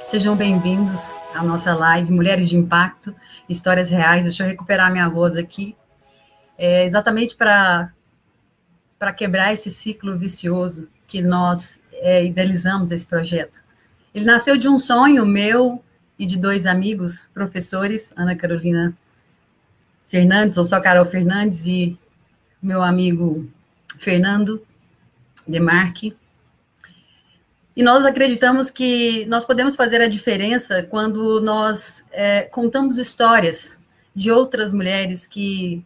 Sejam bem-vindos à nossa live Mulheres de Impacto, Histórias Reais. Deixa eu recuperar minha voz aqui. Exatamente para quebrar esse ciclo vicioso que nós idealizamos esse projeto. Ele nasceu de um sonho meu e de dois amigos, professores, Ana Carolina Fernandes, ou só Carol Fernandes, e meu amigo Fernando Demarque. E nós acreditamos que nós podemos fazer a diferença quando nós contamos histórias de outras mulheres que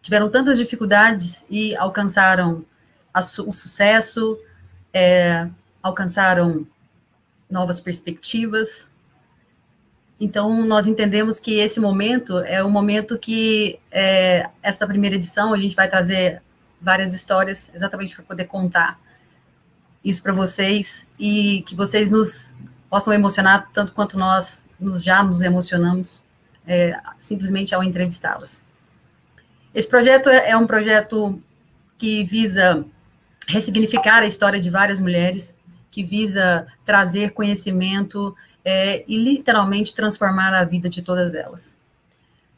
tiveram tantas dificuldades e alcançaram o sucesso, alcançaram novas perspectivas. Então, nós entendemos que esse momento é o momento que, esta primeira edição, a gente vai trazer várias histórias exatamente para poder contar isso para vocês e que vocês nos possam emocionar tanto quanto nós já nos emocionamos simplesmente ao entrevistá-las. Esse projeto é um projeto que visa ressignificar a história de várias mulheres, que visa trazer conhecimento e literalmente transformar a vida de todas elas.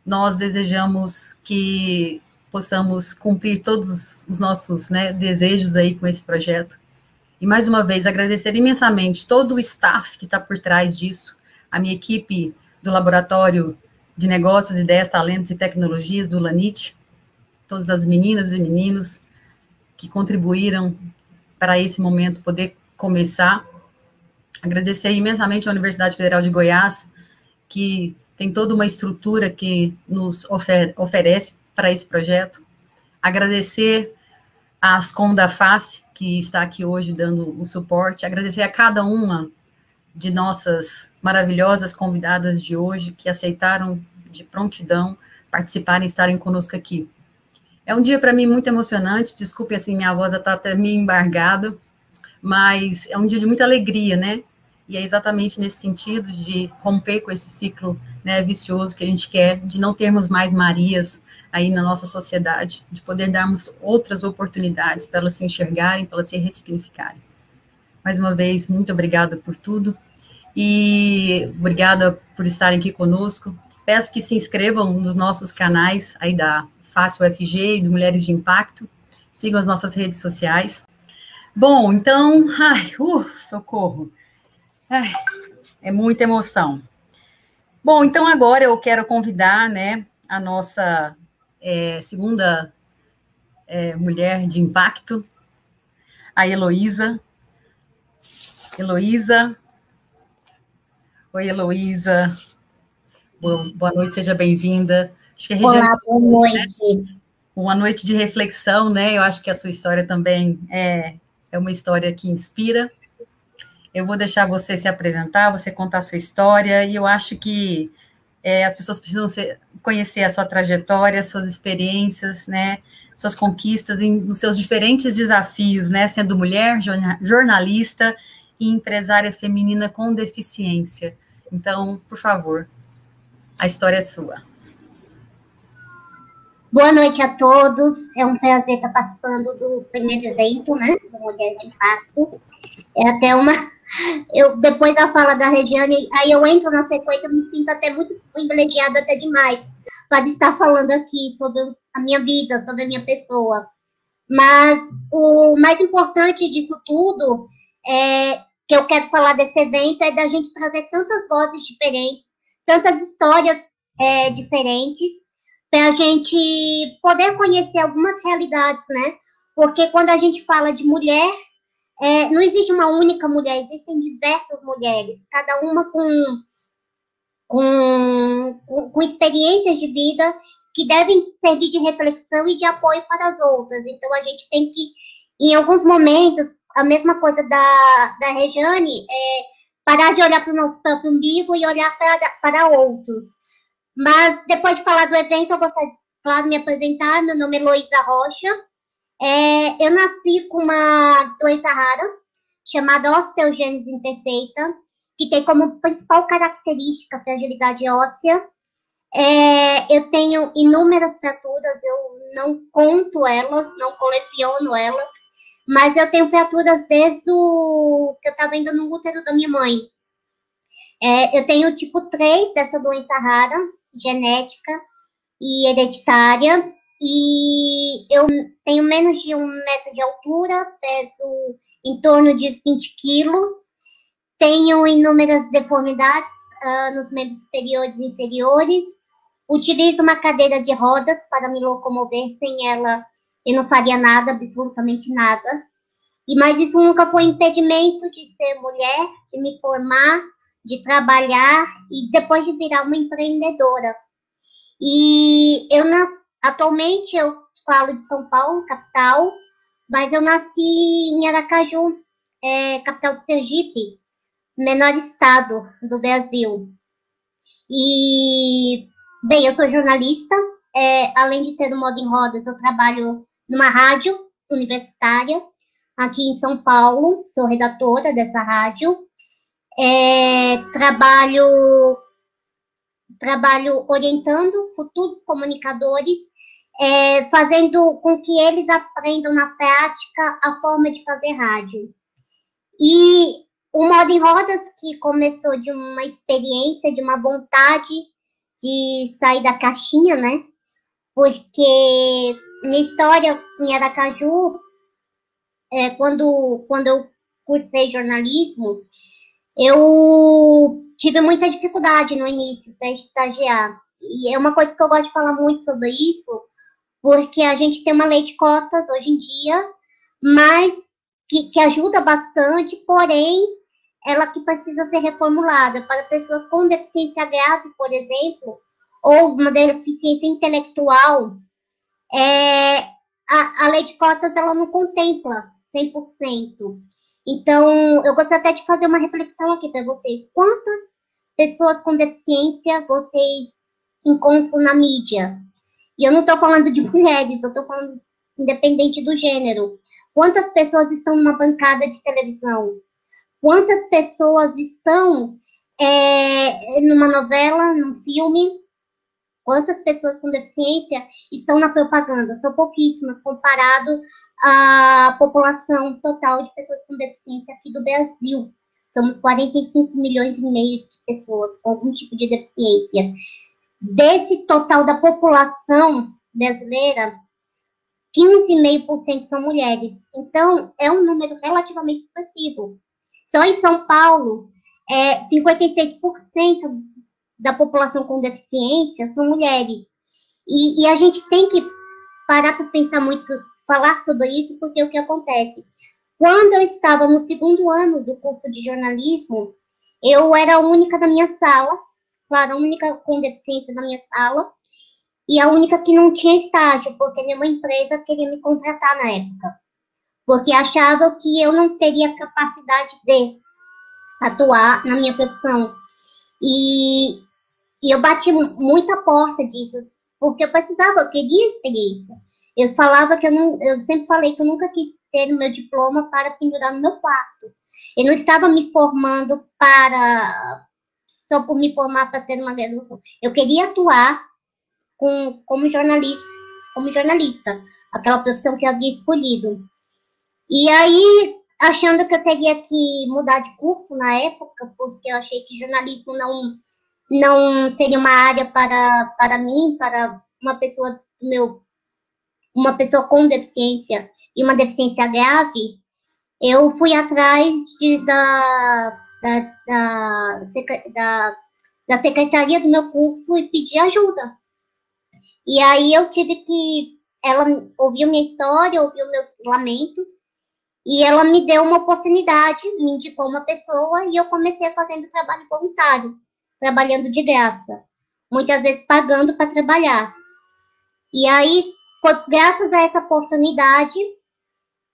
Nós desejamos que possamos cumprir todos os nossos desejos aí com esse projeto. E, mais uma vez, agradecer imensamente todo o staff que está por trás disso, a minha equipe do Laboratório de Negócios, Ideias, Talentos e Tecnologias, do LANIT, todas as meninas e meninos que contribuíram para esse momento poder começar. Agradecer imensamente à Universidade Federal de Goiás, que tem toda uma estrutura que nos oferece para esse projeto. Agradecer a Ascom da Face, que está aqui hoje dando o suporte, agradecer a cada uma de nossas maravilhosas convidadas de hoje, que aceitaram de prontidão participarem e estarem conosco aqui. É um dia para mim muito emocionante, desculpe assim, minha voz está até meio embargada, mas é um dia de muita alegria, né? E é exatamente nesse sentido de romper com esse ciclo vicioso que a gente quer, de não termos mais Marias aí na nossa sociedade, de poder darmos outras oportunidades para elas se enxergarem, para elas se ressignificarem. Mais uma vez, muito obrigada por tudo, e obrigada por estarem aqui conosco. Peço que se inscrevam nos nossos canais aí da Face UFG e do Mulheres de Impacto, sigam as nossas redes sociais. Bom, então, socorro, é muita emoção. Bom, então agora eu quero convidar, a nossa segunda mulher de impacto, a Heloísa. Heloísa. Oi, Heloísa. Boa noite, seja bem-vinda. Acho que a Regiane, olá, boa noite. Uma noite de reflexão, Eu acho que a sua história também é uma história que inspira. Eu vou deixar você se apresentar, você contar a sua história, e eu acho que as pessoas precisam conhecer a sua trajetória, suas experiências, suas conquistas, nos seus diferentes desafios, sendo mulher, jornalista e empresária feminina com deficiência. Então, por favor, a história é sua. Boa noite a todos, é um prazer estar participando do primeiro evento, do Mulher de Impacto. É até depois da fala da Regiane, aí eu entro na sequência, eu me sinto até muito privilegiada, até demais, para estar falando aqui sobre a minha vida, sobre a minha pessoa. Mas o mais importante disso tudo, que eu quero falar desse evento, é da gente trazer tantas vozes diferentes, tantas histórias diferentes, para a gente poder conhecer algumas realidades, Porque quando a gente fala de mulher, não existe uma única mulher, existem diversas mulheres, cada uma com experiências de vida que devem servir de reflexão e de apoio para as outras. Então, a gente tem que, em alguns momentos, a mesma coisa da Regiane, parar de olhar para o nosso próprio umbigo e olhar para outros. Mas, depois de falar do evento, eu gostaria, claro, de me apresentar. Meu nome é Heloísa Rocha. Eu nasci com uma doença rara, chamada osteogênese imperfeita, que tem como principal característica a fragilidade óssea. Eu tenho inúmeras fraturas, eu não conto elas, não coleciono elas, mas eu tenho fraturas desde que eu estava ainda no útero da minha mãe. Eu tenho tipo 3 dessa doença rara, genética e hereditária, e eu tenho menos de 1 metro de altura, peso em torno de 20 quilos, tenho inúmeras deformidades nos membros superiores e inferiores, utilizo uma cadeira de rodas para me locomover, sem ela eu não faria nada, absolutamente nada. Mas isso nunca foi impedimento de ser mulher, de me formar, de trabalhar e depois de virar uma empreendedora. E atualmente eu falo de São Paulo, capital, mas eu nasci em Aracaju, capital de Sergipe, menor estado do Brasil. E, bem, eu sou jornalista, além de ter o Moda em Rodas, eu trabalho numa rádio universitária, aqui em São Paulo, sou redatora dessa rádio, trabalho orientando futuros comunicadores, fazendo com que eles aprendam na prática a forma de fazer rádio. E o Moda em Rodas, que começou de uma experiência, de uma vontade de sair da caixinha, né? Porque minha história em Aracaju, quando eu cursei jornalismo, eu tive muita dificuldade no início para estagiar. E é uma coisa que eu gosto de falar muito sobre isso, porque a gente tem uma lei de cotas hoje em dia, mas que ajuda bastante, porém, ela que precisa ser reformulada para pessoas com deficiência grave, por exemplo, ou uma deficiência intelectual. A lei de cotas ela não contempla 100%. Então, eu gostaria até de fazer uma reflexão aqui para vocês. Quantas pessoas com deficiência vocês encontram na mídia? E eu não estou falando de mulheres, eu estou falando independente do gênero. Quantas pessoas estão numa bancada de televisão? Quantas pessoas estão numa novela, num filme? Quantas pessoas com deficiência estão na propaganda? São pouquíssimas comparado à população total de pessoas com deficiência aqui do Brasil. Somos 45 milhões e meio de pessoas com algum tipo de deficiência. Desse total da população brasileira, 15,5% são mulheres. Então, é um número relativamente expressivo. Só em São Paulo, 56% da população com deficiência são mulheres. E a gente tem que parar para pensar muito, falar sobre isso, porque o que acontece? Quando eu estava no 2º ano do curso de jornalismo, eu era a única da minha sala, claro, a única com deficiência da minha sala, e a única que não tinha estágio, porque nenhuma empresa queria me contratar na época, porque achava que eu não teria capacidade de atuar na minha profissão. E eu bati muita porta disso, porque eu precisava, eu queria experiência. Eu sempre falei que eu nunca quis ter o meu diploma para pendurar no meu quarto. Eu não estava me formando só por me formar para ter uma graduação. Eu queria atuar como jornalista, aquela profissão que eu havia escolhido. E aí, achando que eu teria que mudar de curso na época, porque eu achei que jornalismo não seria uma área para mim, para uma pessoa com deficiência e uma deficiência grave, eu fui atrás da secretaria do meu curso e pedi ajuda. E aí eu tive que... Ela ouviu minha história, ouviu meus lamentos, e ela me deu uma oportunidade, me indicou uma pessoa, e eu comecei fazendo trabalho voluntário, trabalhando de graça, muitas vezes pagando para trabalhar. E aí foi graças a essa oportunidade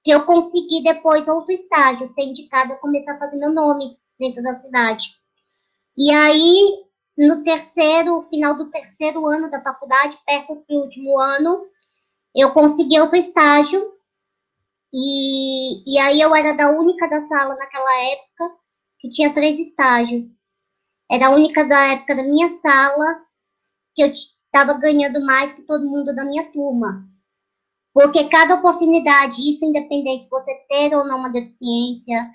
que eu consegui depois outro estágio, ser indicada a começar a fazer meu nome dentro da cidade. E aí, no final do 3º ano da faculdade, perto do último ano, eu consegui outro estágio. E aí eu era da única da sala naquela época que tinha 3 estágios. Era a única da época da minha sala que eu estava ganhando mais que todo mundo da minha turma. Porque cada oportunidade, isso independente de você ter ou não uma deficiência,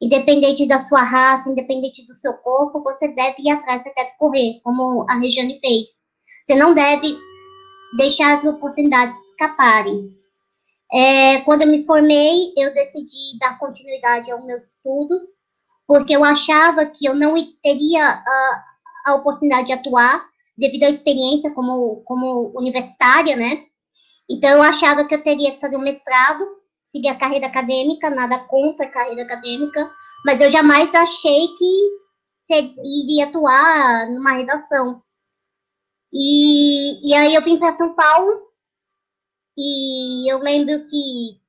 independente da sua raça, independente do seu corpo, você deve ir atrás, você deve correr, como a Regiane fez. Você não deve deixar as oportunidades escaparem. Quando eu me formei, eu decidi dar continuidade aos meus estudos, porque eu achava que eu não teria a oportunidade de atuar devido à experiência como universitária, né? Então, eu achava que eu teria que fazer um mestrado, seguir a carreira acadêmica, nada contra a carreira acadêmica, mas eu jamais achei que iria atuar numa redação. E aí eu vim para São Paulo, e eu lembro que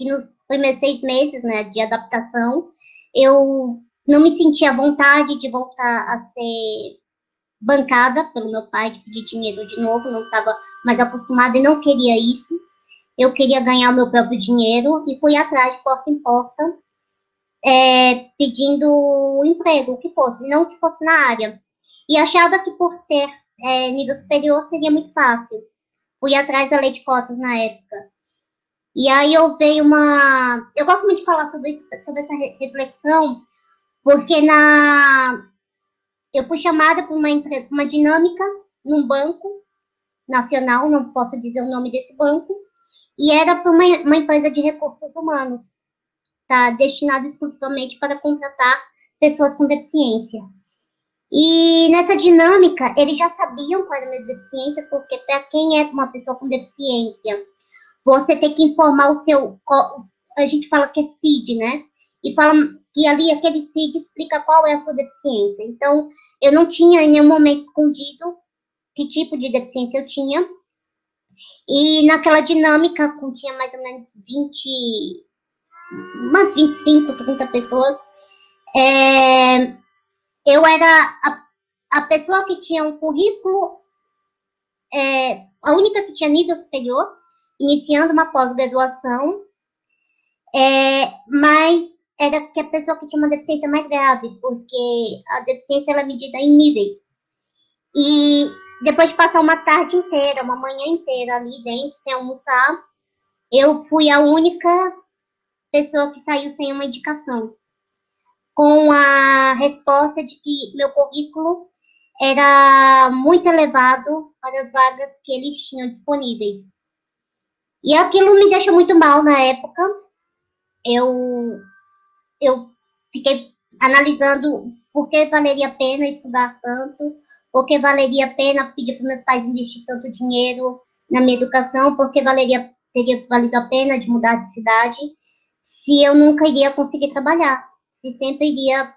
nos primeiros 6 meses, né, de adaptação, eu não me sentia à vontade de voltar a ser bancada pelo meu pai, de pedir dinheiro de novo, não estava mais acostumada e não queria isso. Eu queria ganhar o meu próprio dinheiro e fui atrás, de porta em porta, pedindo emprego, o que fosse, não que fosse na área. E achava que por ter nível superior seria muito fácil. Fui atrás da lei de cotas na época. E aí eu veio uma... Eu gosto muito de falar sobre isso, sobre essa reflexão, porque eu fui chamada para uma dinâmica num banco nacional, não posso dizer o nome desse banco, e era para uma empresa de recursos humanos, tá? Destinada exclusivamente para contratar pessoas com deficiência. E nessa dinâmica, eles já sabiam qual era a minha deficiência, porque para quem é uma pessoa com deficiência, você tem que informar o seu... A gente fala que é CID, né? E fala que ali aquele CID explica qual é a sua deficiência. Então, eu não tinha em nenhum momento escondido que tipo de deficiência eu tinha. E naquela dinâmica, tinha mais ou menos umas 25, 30 pessoas, eu era a pessoa que tinha um currículo, a única que tinha nível superior, iniciando uma pós-graduação, mas era que a pessoa que tinha uma deficiência mais grave, porque a deficiência ela é medida em níveis. E depois de passar uma tarde inteira, uma manhã inteira ali dentro, sem almoçar, eu fui a única pessoa que saiu sem uma indicação, com a resposta de que meu currículo era muito elevado para as vagas que eles tinham disponíveis. E aquilo me deixou muito mal na época. Eu fiquei analisando por que valeria a pena estudar tanto, por que valeria a pena pedir para meus pais investir tanto dinheiro na minha educação, por que teria valido a pena de mudar de cidade, se eu nunca iria conseguir trabalhar, se sempre iria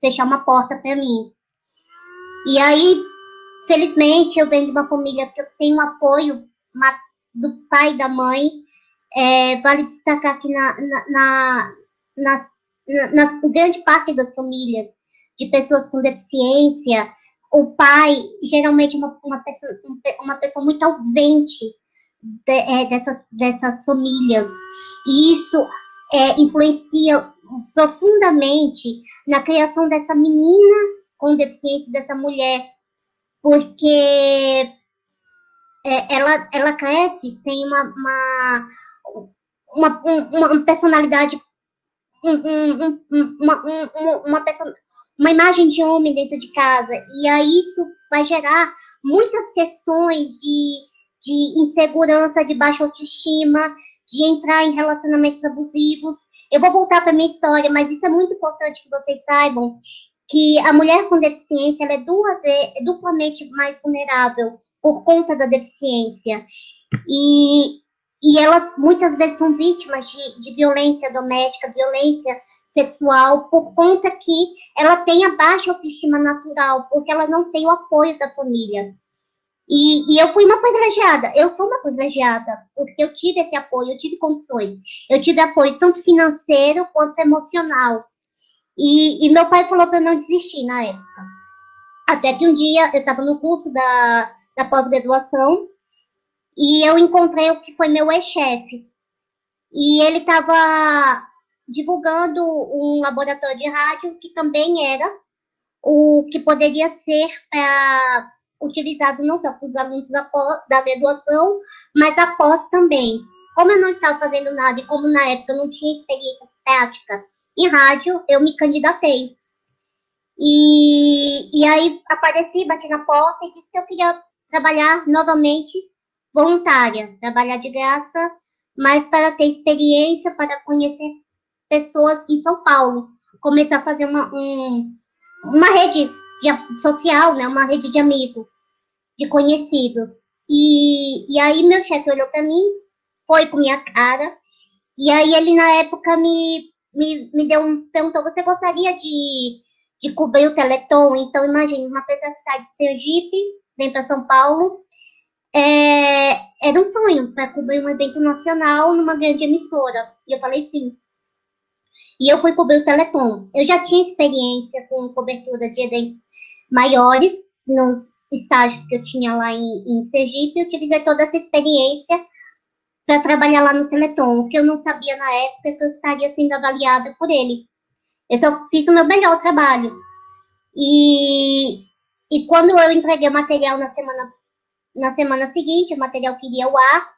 fechar uma porta para mim. E aí, felizmente, eu venho de uma família que eu tenho apoio do pai e da mãe. Vale destacar que na grande parte das famílias de pessoas com deficiência, o pai geralmente é uma pessoa muito ausente dessas famílias. E isso influencia profundamente na criação dessa menina com deficiência, dessa mulher, porque ela cresce sem uma personalidade, uma imagem de homem dentro de casa, e aí isso vai gerar muitas questões de insegurança, de baixa autoestima, de entrar em relacionamentos abusivos. Eu vou voltar para a minha história, mas isso é muito importante que vocês saibam, que a mulher com deficiência ela é duplamente mais vulnerável por conta da deficiência. E elas muitas vezes são vítimas de violência doméstica, violência sexual, por conta que ela tem a baixa autoestima natural, porque ela não tem o apoio da família. E eu fui uma privilegiada, eu sou uma privilegiada, porque eu tive esse apoio, eu tive condições, eu tive apoio tanto financeiro quanto emocional. E meu pai falou para eu não desistir na época. Até que um dia eu estava no curso da pós-graduação e eu encontrei o que foi meu ex-chefe. E ele estava divulgando um laboratório de rádio que também era o que poderia ser utilizado não só para os alunos da graduação, mas após também. Como eu não estava fazendo nada e como na época eu não tinha experiência prática em rádio, eu me candidatei. E aí apareci, bati na porta e disse que eu queria trabalhar novamente voluntária, trabalhar de graça, mas para ter experiência, para conhecer pessoas em São Paulo, começar a fazer uma rede social, né, uma rede de amigos, de conhecidos. E aí meu chefe olhou para mim, foi com minha cara, e aí ele na época me perguntou, você gostaria de cobrir o Teleton? Então imagine, uma pessoa que sai de Sergipe, vem para São Paulo, era um sonho para cobrir um evento nacional numa grande emissora. E eu falei sim. E eu fui cobrir o Teleton. Eu já tinha experiência com cobertura de eventos maiores nos estágios que eu tinha lá em Sergipe. Eu utilizei toda essa experiência para trabalhar lá no Teleton. O que eu não sabia na época é que eu estaria sendo avaliada por ele. Eu só fiz o meu melhor trabalho. E quando eu entreguei o material na semana seguinte, o material que iria ao ar,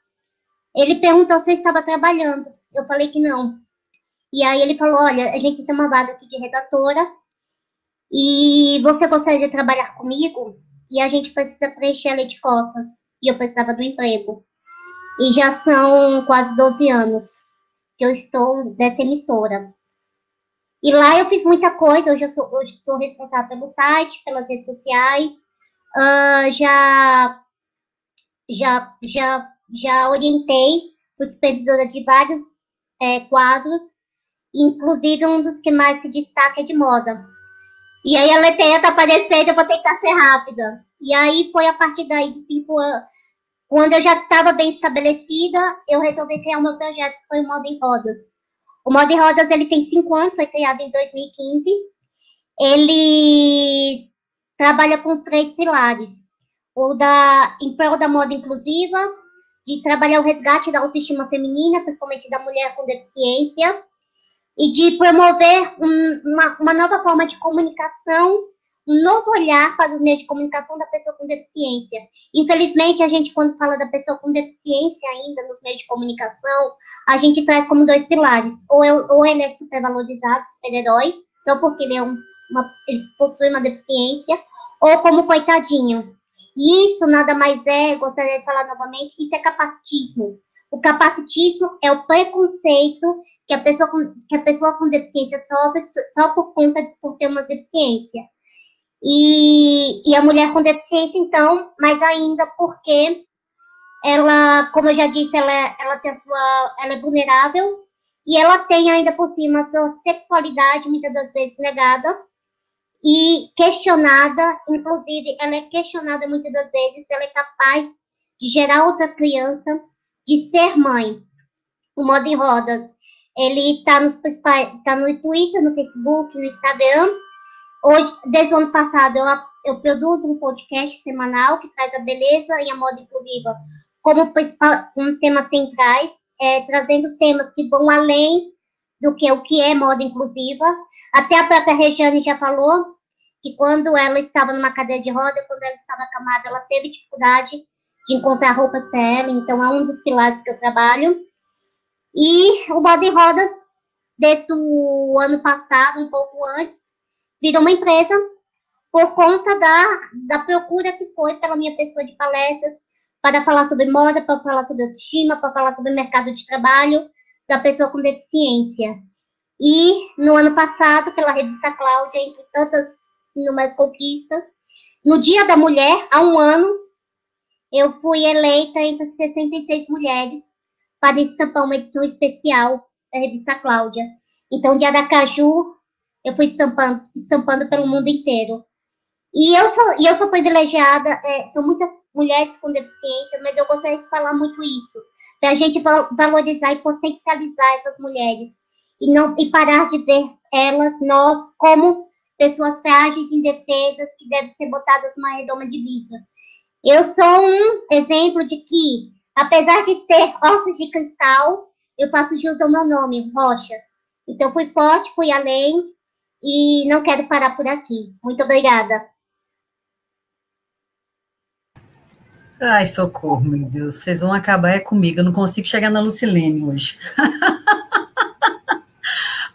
ele perguntou se eu estava trabalhando. Eu falei que não. E aí ele falou, olha, a gente tem uma vaga aqui de redatora e você gostaria de trabalhar comigo? E a gente precisa preencher a lei de cotas. E eu precisava do emprego. E já são quase 12 anos que eu estou dessa emissora. E lá eu fiz muita coisa, hoje sou responsável pelo site, pelas redes sociais, já orientei, fui supervisora de vários quadros, inclusive um dos que mais se destaca é de moda. E aí a Leteia tá aparecendo, eu vou tentar ser rápida. E aí foi a partir daí de 5 anos, quando eu já estava bem estabelecida, eu resolvi criar o meu projeto, que foi o Moda em Rodas. O Moda em Rodas, ele tem 5 anos, foi criado em 2015. Ele trabalha com os 3 pilares. Em prol da moda inclusiva, de trabalhar o resgate da autoestima feminina, principalmente da mulher com deficiência, e de promover uma nova forma de comunicação, um novo olhar para os meios de comunicação da pessoa com deficiência. Infelizmente, a gente, quando fala da pessoa com deficiência ainda nos meios de comunicação, a gente traz como 2 pilares. Ou ele é supervalorizado, super-herói, só porque ele possui uma deficiência, ou como coitadinho. E isso nada mais gostaria de falar novamente, isso é capacitismo. O capacitismo é o preconceito que a pessoa com deficiência sofre só por ter uma deficiência. E a mulher com deficiência, então, mais ainda porque ela, como eu já disse, ela é vulnerável e ela tem ainda por cima a sua sexualidade, muitas das vezes negada e questionada, inclusive ela é questionada muitas das vezes se ela é capaz de gerar outra criança, de ser mãe. O Moda em Rodas, ele está no Twitter, no Facebook, no Instagram. Hoje, desde o ano passado, eu produzo um podcast semanal que traz a beleza e a moda inclusiva como temas centrais, trazendo temas que vão além do que o que é moda inclusiva. Até a própria Regiane já falou que quando ela estava numa cadeira de roda, quando ela estava acamada, ela teve dificuldade de encontrar roupas para ela, então é um dos pilares que eu trabalho. E o Moda em Rodas, desde o ano passado, um pouco antes, virou uma empresa por conta da procura que foi pela minha pessoa de palestras para falar sobre moda, para falar sobre autoestima, para falar sobre mercado de trabalho da pessoa com deficiência. E no ano passado, pela revista Cláudia, entre tantas inúmeras conquistas, no Dia da Mulher, há um ano, eu fui eleita entre 66 mulheres para estampar uma edição especial da revista Cláudia. Então, Dia da Caju, eu fui estampando pelo mundo inteiro. E eu sou privilegiada, são muitas mulheres com deficiência, mas eu gostaria de falar muito isso, para a gente valorizar e potencializar essas mulheres, e parar de ver nós, como pessoas frágeis e indefesas que devem ser botadas numa redoma de vidro. Eu sou um exemplo de que, apesar de ter ossos de cristal, eu faço jus ao meu nome, Rocha. Então, fui forte, fui além, e não quero parar por aqui. Muito obrigada. Ai, socorro, meu Deus. Vocês vão acabar comigo. Eu não consigo chegar na Lucilene hoje.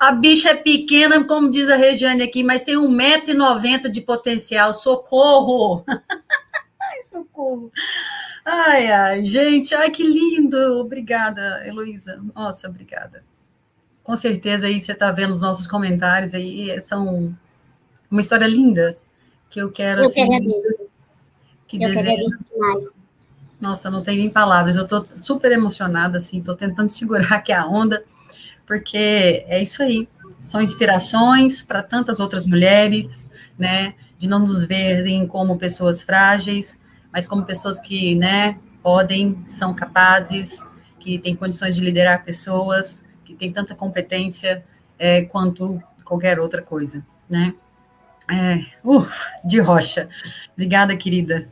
A bicha é pequena, como diz a Regiane aqui, mas tem 1,90 m de potencial. Socorro! Ai, socorro! Ai, ai, gente, ai, que lindo! Obrigada, Heloísa. Nossa, obrigada. Com certeza aí você está vendo os nossos comentários aí, são uma história linda, que eu quero, Eu assim, que desejo. demais. Nossa, não tem nem palavras, eu estou super emocionada, assim, estou tentando segurar aqui a onda, porque é isso aí, são inspirações para tantas outras mulheres, né, de não nos verem como pessoas frágeis, mas como pessoas que, né, podem, são capazes, que têm condições de liderar pessoas, que têm tanta competência quanto qualquer outra coisa, né. De rocha. Obrigada, querida.